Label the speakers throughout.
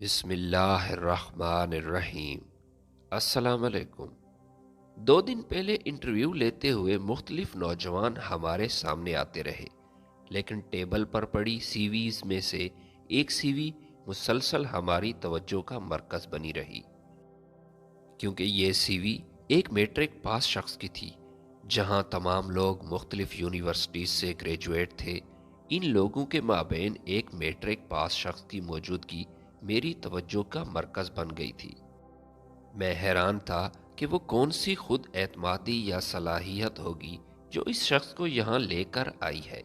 Speaker 1: بسم اللہ الرحمن الرحیم۔ السلام علیکم۔ 2 دن پہلے انٹرویو لیتے ہوئے مختلف نوجوان ہمارے سامنے آتے رہے، لیکن ٹیبل پر پڑی سی ویز میں سے ایک سی وی مسلسل ہماری توجہ کا مرکز بنی رہی، کیونکہ یہ سی وی ایک میٹرک پاس شخص کی تھی۔ جہاں تمام لوگ مختلف یونیورسٹیز سے گریجویٹ تھے، ان لوگوں کے مابین ایک میٹرک پاس شخص کی موجودگی میری توجہ کا مرکز بن گئی تھی۔ میں حیران تھا کہ وہ کون سی خود اعتمادی یا صلاحیت ہوگی جو اس شخص کو یہاں لے کر آئی ہے۔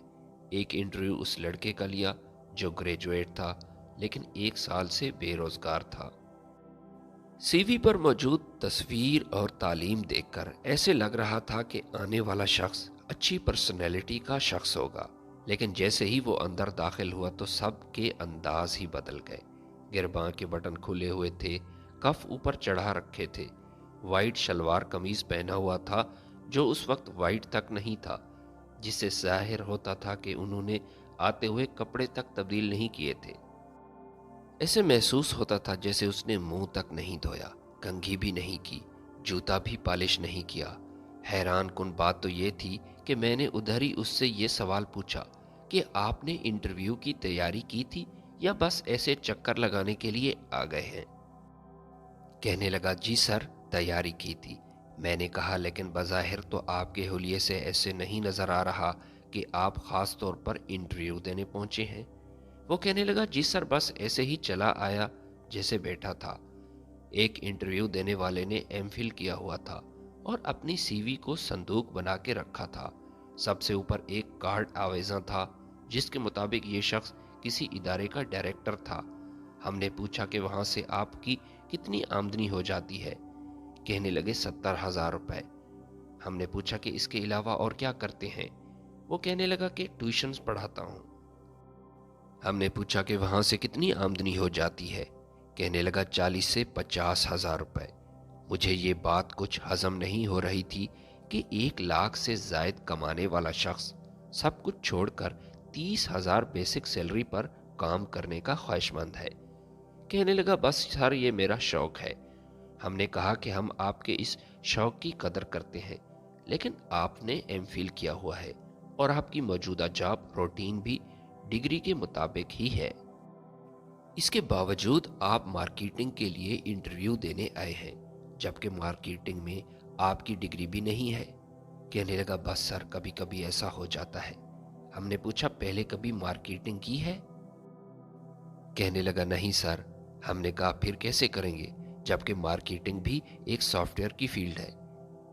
Speaker 1: ایک انٹرویو اس لڑکے کا لیا جو گریجویٹ تھا لیکن 1 سال سے بے روزگار تھا۔ سی وی پر موجود تصویر اور تعلیم دیکھ کر ایسے لگ رہا تھا کہ آنے والا شخص اچھی پرسنالٹی کا شخص ہوگا، لیکن جیسے ہی وہ اندر داخل ہوا تو سب کے انداز ہی بدل گئے۔ گرباں کے بٹن کھلے ہوئے تھے، کف اوپر چڑھا رکھے تھے، وائٹ شلوار قمیض پہنا ہوا تھا جو اس وقت وائٹ تک نہیں تھا، جس سے ظاہر ہوتا تھا کہ انہوں نے آتے ہوئے کپڑے تک تبدیل نہیں کیے تھے۔ ایسے محسوس ہوتا تھا جیسے اس نے منہ تک نہیں دھویا، کنگھی بھی نہیں کی، جوتا بھی پالش نہیں کیا۔ حیران کن بات تو یہ تھی کہ میں نے ادھر ہی اس سے یہ سوال پوچھا کہ آپ نے انٹرویو کی تیاری کی تھی یا بس ایسے چکر لگانے کے لیے آ گئے ہیں؟ کہنے لگا جی سر، تیاری کی تھی۔ میں نے کہا لیکن بظاہر تو آپ کے حلیے سے ایسے نہیں نظر آ رہا کہ آپ خاص طور پر انٹرویو دینے پہنچے ہیں۔ وہ کہنے لگا جی سر، بس ایسے ہی چلا آیا جیسے بیٹھا تھا۔ ایک انٹرویو دینے والے نے ایم فل کیا ہوا تھا اور اپنی سی وی کو صندوق بنا کے رکھا تھا۔ سب سے اوپر ایک کارڈ آویزاں تھا جس کے مطابق یہ شخص کسی ادارے کا ڈائریکٹر تھا۔ ہم نے پوچھا کہ وہاں سے آپ کی کتنی آمدنی ہو جاتی ہے؟ کہنے لگے 70,000 روپے۔ ہم نے پوچھا کہ اس کے علاوہ اور کیا کرتے ہیں؟ وہ کہنے لگا کہ ٹیوشنز پڑھاتا ہوں۔ ہم نے پوچھا کہ وہاں سے کتنی آمدنی ہو جاتی ہے؟ کہنے لگا 40 سے 50,000 روپے۔ مجھے یہ بات کچھ ہضم نہیں ہو رہی تھی کہ 1 لاکھ سے زائد کمانے والا شخص سب کچھ چھوڑ کر 30,000 بیسک سیلری پر کام کرنے کا خواہش مند ہے۔ کہنے لگا بس سر، یہ میرا شوق ہے۔ ہم نے کہا کہ ہم آپ کے اس شوق کی قدر کرتے ہیں، لیکن آپ نے ایم فل کیا ہوا ہے اور آپ کی موجودہ جاب روٹین بھی ڈگری کے مطابق ہی ہے۔ اس کے باوجود آپ مارکیٹنگ کے لیے انٹرویو دینے آئے ہیں، جبکہ مارکیٹنگ میں آپ کی ڈگری بھی نہیں ہے۔ کہنے لگا بس سر، کبھی کبھی ایسا ہو جاتا ہے۔ ہم نے پوچھا پہلے کبھی مارکیٹنگ کی ہے؟ کہنے لگا نہیں سر۔ ہم نے کہا پھر کیسے کریں گے جبکہ مارکیٹنگ بھی ایک سافٹ ویئر کی فیلڈ ہے؟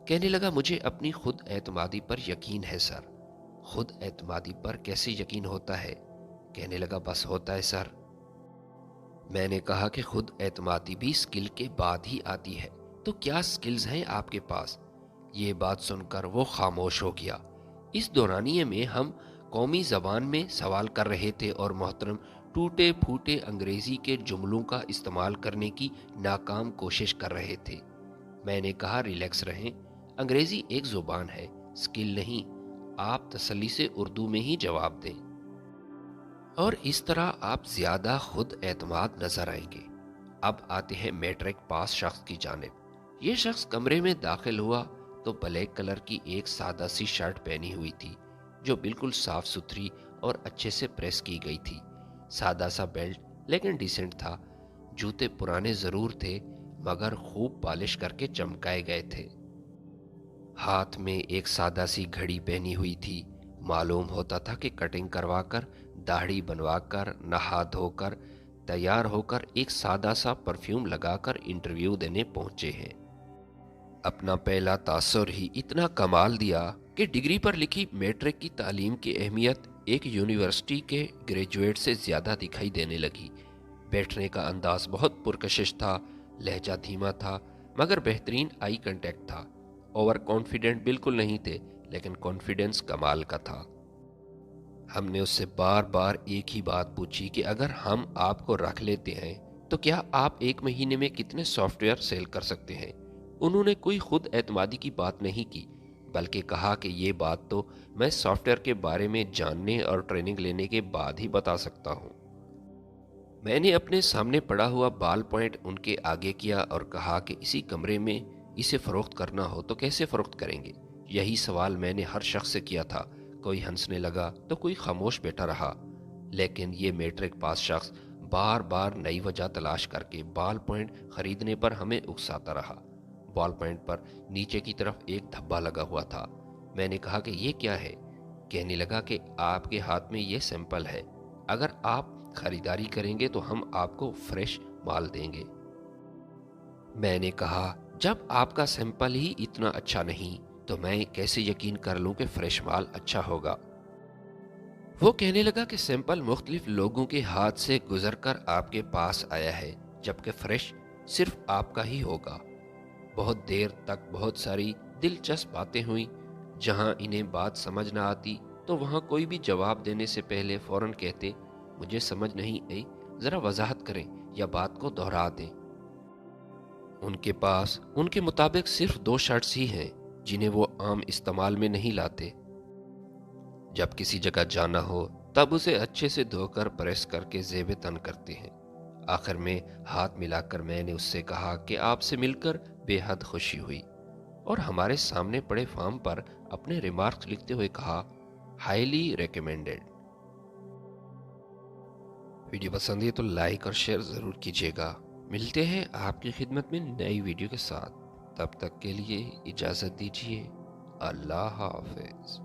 Speaker 1: کہنے لگا مجھے اپنی خود اعتمادی پر یقین ہے سر۔ خود اعتمادی پر کیسے یقین ہوتا ہے؟ کہنے لگا بس ہوتا ہے سر۔ میں نے کہا کہ خود اعتمادی بھی سکل کے بعد ہی آتی ہے، تو کیا سکلز ہیں آپ کے پاس؟ یہ بات سن کر وہ خاموش ہو گیا۔ اس دورانیے میں ہم قومی زبان میں سوال کر رہے تھے اور محترم ٹوٹے پھوٹے انگریزی کے جملوں کا استعمال کرنے کی ناکام کوشش کر رہے تھے۔ میں نے کہا ریلیکس رہیں، انگریزی ایک زبان ہے، سکل نہیں۔ آپ تسلی سے اردو میں ہی جواب دیں اور اس طرح آپ زیادہ خود اعتماد نظر آئیں گے۔ اب آتے ہیں میٹرک پاس شخص کی جانب۔ یہ شخص کمرے میں داخل ہوا تو بلیک کلر کی ایک سادہ سی شرٹ پہنی ہوئی تھی جو بالکل صاف ستھری اور اچھے سے پریس کی گئی تھی۔ سادہ سا بیلٹ لیکن ڈیسنٹ تھا۔ جوتے پرانے ضرور تھے مگر خوب پالش کر کے چمکائے گئے تھے۔ ہاتھ میں ایک سادہ سی گھڑی پہنی ہوئی تھی۔ معلوم ہوتا تھا کہ کٹنگ کروا کر، داڑھی بنوا کر، نہا دھو کر، تیار ہو کر، ایک سادہ سا پرفیوم لگا کر انٹرویو دینے پہنچے ہیں۔ اپنا پہلا تاثر ہی اتنا کمال دیا کہ ڈگری پر لکھی میٹرک کی تعلیم کی اہمیت ایک یونیورسٹی کے گریجویٹ سے زیادہ دکھائی دینے لگی۔ بیٹھنے کا انداز بہت پرکشش تھا، لہجہ دھیما تھا مگر بہترین آئی کنٹیکٹ تھا۔ اوور کانفیڈنٹ بالکل نہیں تھے لیکن کانفیڈنس کمال کا تھا۔ ہم نے اس سے بار بار ایک ہی بات پوچھی کہ اگر ہم آپ کو رکھ لیتے ہیں تو کیا آپ 1 مہینے میں کتنے سافٹ ویئر سیل کر سکتے ہیں؟ انہوں نے کوئی خود اعتمادی کی بات نہیں کی بلکہ کہا کہ یہ بات تو میں سافٹ ویئر کے بارے میں جاننے اور ٹریننگ لینے کے بعد ہی بتا سکتا ہوں۔ میں نے اپنے سامنے پڑا ہوا بال پوائنٹ ان کے آگے کیا اور کہا کہ اسی کمرے میں اسے فروخت کرنا ہو تو کیسے فروخت کریں گے؟ یہی سوال میں نے ہر شخص سے کیا تھا۔ کوئی ہنسنے لگا تو کوئی خاموش بیٹھا رہا، لیکن یہ میٹرک پاس شخص بار بار نئی وجہ تلاش کر کے بال پوائنٹ خریدنے پر ہمیں اکساتا رہا۔ بال پوائنٹ پر نیچے کی طرف ایک دھبا لگا ہوا تھا۔ میں نے کہا کہ یہ کیا ہے؟ کہنے لگا کہ آپ کے ہاتھ میں یہ سیمپل ہے، اگر آپ خریداری کریں گے تو ہم آپ کو فریش مال دیں گے۔ میں نے کہا جب آپ کا سیمپل ہی اتنا اچھا نہیں تو میں کیسے یقین کر لوں کہ فریش مال اچھا ہوگا؟ وہ کہنے لگا کہ سیمپل مختلف لوگوں کے ہاتھ سے گزر کر آپ کے پاس آیا ہے، جبکہ فریش صرف آپ کا ہی ہوگا۔ بہت دیر تک بہت ساری دلچسپ باتیں ہوئیں۔ جہاں انہیں بات سمجھ نہ آتی تو وہاں کوئی بھی جواب دینے سے پہلے فوراً کہتے مجھے سمجھ نہیں آئی، ذرا وضاحت کریں یا بات کو دہرا دیں۔ ان کے پاس ان کے مطابق صرف 2 شرٹس ہی ہیں جنہیں وہ عام استعمال میں نہیں لاتے۔ جب کسی جگہ جانا ہو تب اسے اچھے سے دھو کر پریس کر کے زیب تن کرتے ہیں۔ آخر میں ہاتھ ملا کر میں نے اس سے کہا کہ آپ سے مل کر بے حد خوشی ہوئی، اور ہمارے سامنے پڑے فارم پر اپنے ریمارکس لکھتے ہوئے کہا ہائیلی ریکمینڈڈ۔ ویڈیو پسند ہے تو لائک اور شیئر ضرور کیجیے گا۔ ملتے ہیں آپ کی خدمت میں نئی ویڈیو کے ساتھ، تب تک کے لیے اجازت دیجیے۔ اللہ حافظ۔